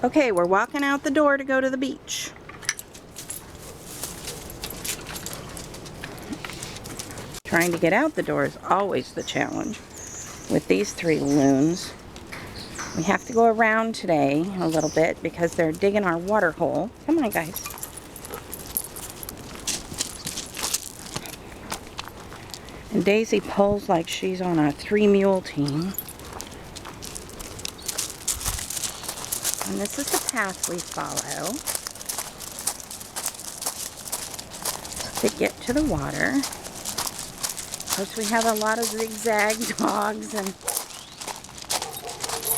Okay, we're walking out the door to go to the beach. Trying to get out the door is always the challenge with these three loons. We have to go around today a little bit because they're digging our water hole. Come on, guys. And Daisy pulls like she's on a 3-mule team. And this is the path we follow to get to the water. Of course, we have a lot of zigzag dogs and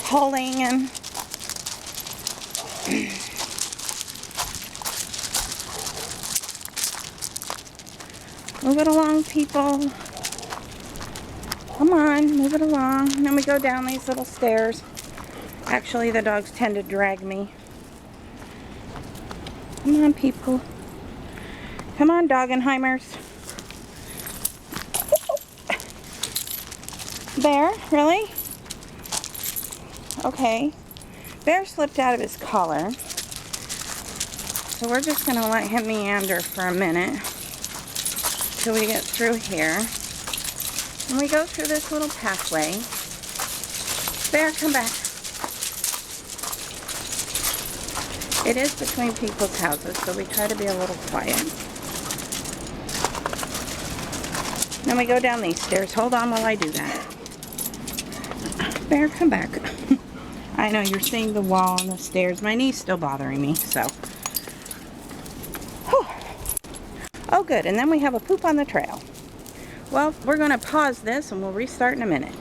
pulling and move it along, people. Come on, move it along. And then we go down these little stairs. Actually, the dogs tend to drag me. Come on, people. Come on, Doggenheimers. Bear, really? Okay. Bear slipped out of his collar. So we're just going to let him meander for a minute till we get through here. And we go through this little pathway. Bear, come back. It is between people's houses, so we try to be a little quiet. Then we go down these stairs. Hold on while I do that. Bear, come back. I know, you're seeing the wall and the stairs. My knee's still bothering me, so. Whew. Oh, good. And then we have a poop on the trail. Well, we're going to pause this and we'll restart in a minute.